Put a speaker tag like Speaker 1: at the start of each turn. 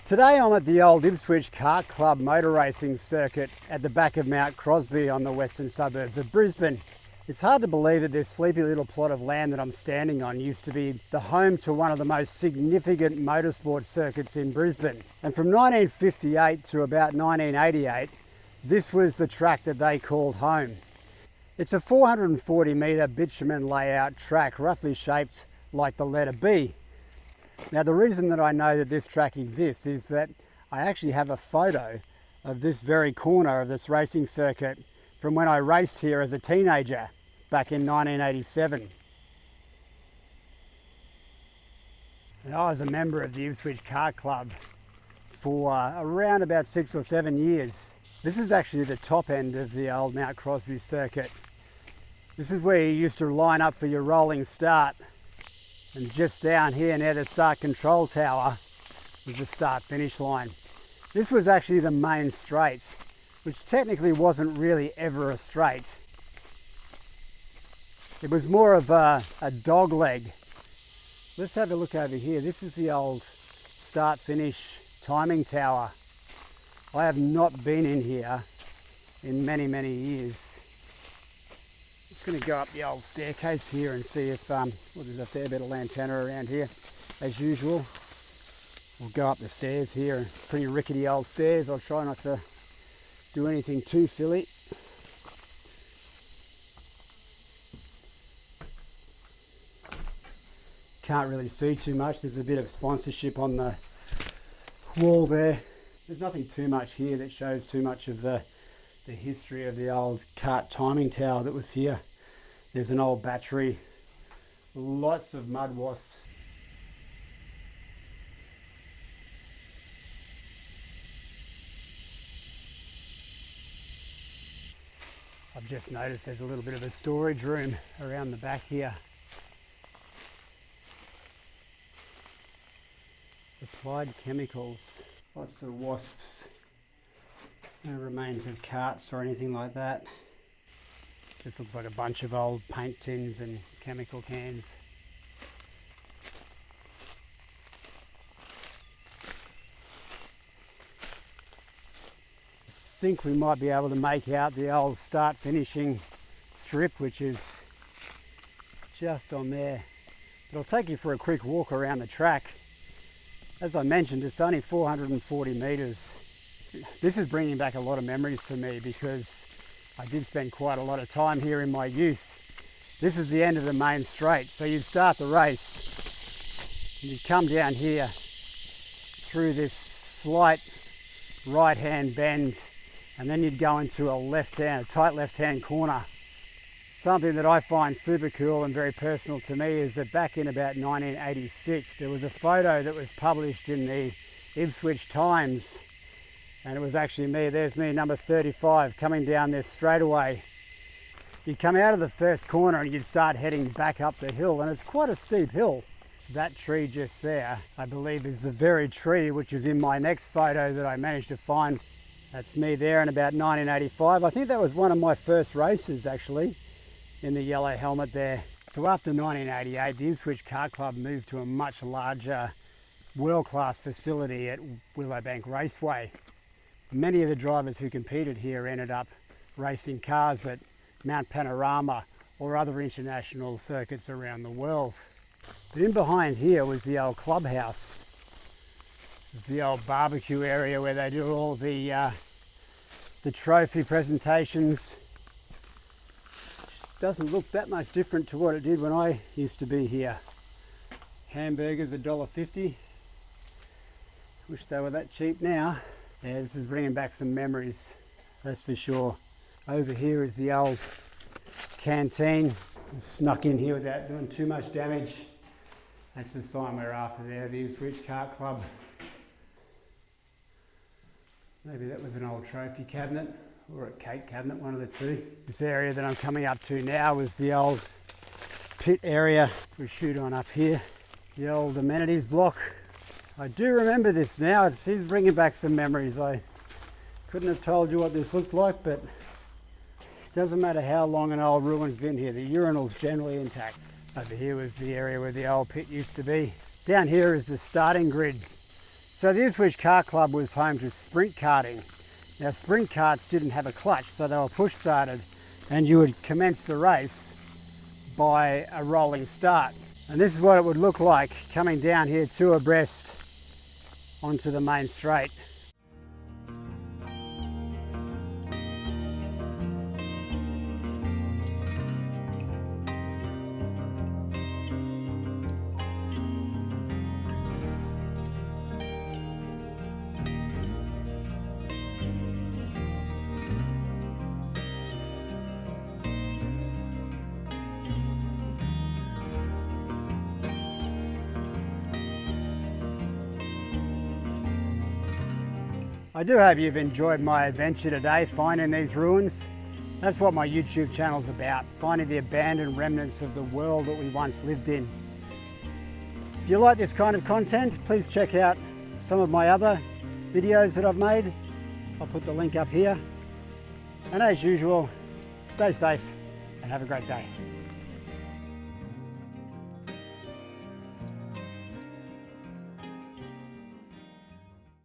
Speaker 1: Today I'm at the old Ipswich Kart Club motor racing circuit at the back of Mount Crosby on the western suburbs of Brisbane. It's hard to believe that this sleepy little plot of land that I'm standing on used to be the home to one of the most significant motorsport circuits in Brisbane. And from 1958 to about 1988, this was the track that they called home. It's a 440 metre bitumen layout track roughly shaped like the letter B. Now the reason that I know that this track exists is that I actually have a photo of this very corner of this racing circuit from when I raced here as a teenager back in 1987. And I was a member of the Ipswich Kart Club for around about 6 or 7 years. This is actually the top end of the old Mount Crosby circuit. This is where you used to line up for your rolling start. And just down here near the start control tower was the start finish line. This was actually the main straight, which technically wasn't really ever a straight. It was more of a dog leg. Let's have a look over here. This is the old start finish timing tower. I have not been in here in many, many years. Just going to go up the old staircase here and see if, well, there's a fair bit of lantana around here as usual. We'll go up the stairs here, pretty rickety old stairs. I'll try not to do anything too silly. Can't really see too much. There's a bit of sponsorship on the wall there. There's nothing too much here that shows too much of the history of the old kart timing tower that was here. There's an old battery, lots of mud wasps. I've just noticed there's a little bit of a storage room around the back here. Applied chemicals, lots of wasps. No remains of carts or anything like that. This looks like a bunch of old paint tins and chemical cans. I think we might be able to make out the old start finishing strip, which is just on there. But I'll take you for a quick walk around the track. As I mentioned, it's only 440 metres. This is bringing back a lot of memories to me because I did spend quite a lot of time here in my youth. This is the end of the main straight. So you'd start the race and you'd come down here through this slight right-hand bend, and then you'd go into a tight left-hand corner. Something that I find super cool and very personal to me is that back in about 1986, there was a photo that was published in the Ipswich Times, and it was actually me. There's me, number 35, coming down this straightaway. You'd come out of the first corner and you'd start heading back up the hill, and it's quite a steep hill. That tree just there, I believe, is the very tree which is in my next photo that I managed to find. That's me there in about 1985. I think that was one of my first races, actually, in the yellow helmet there. So after 1988, the Ipswich Kart Club moved to a much larger world-class facility at Willowbank Raceway. Many of the drivers who competed here ended up racing cars at Mount Panorama or other international circuits around the world. But in behind here was the old Clubhouse. It was the old barbecue area where they do all the trophy presentations. Doesn't look that much different to what it did when I used to be here. Hamburgers $1.50. Wish they were that cheap now. Yeah, this is bringing back some memories, that's for sure. Over here is the old canteen. I snuck in here without doing too much damage. That's the sign we're after there, the Ipswich Kart Club. Maybe that was an old trophy cabinet or a cake cabinet, one of the two. This area that I'm coming up to now is the old pit area. We shoot on up here. The old amenities block. I do remember this now. It's bringing back some memories. I couldn't have told you what this looked like, but it doesn't matter how long an old ruin's been here. The urinal's generally intact. Over here was the area where the old pit used to be. Down here is the starting grid. So the Ipswich Kart Club was home to sprint karting. Now sprint karts didn't have a clutch, so they were push started, and you would commence the race by a rolling start. And this is what it would look like coming down here two abreast onto the main straight. I do hope you've enjoyed my adventure today finding these ruins. That's what my YouTube channel's about, finding the abandoned remnants of the world that we once lived in. If you like this kind of content, please check out some of my other videos that I've made. I'll put the link up here. And as usual, stay safe and have a great day.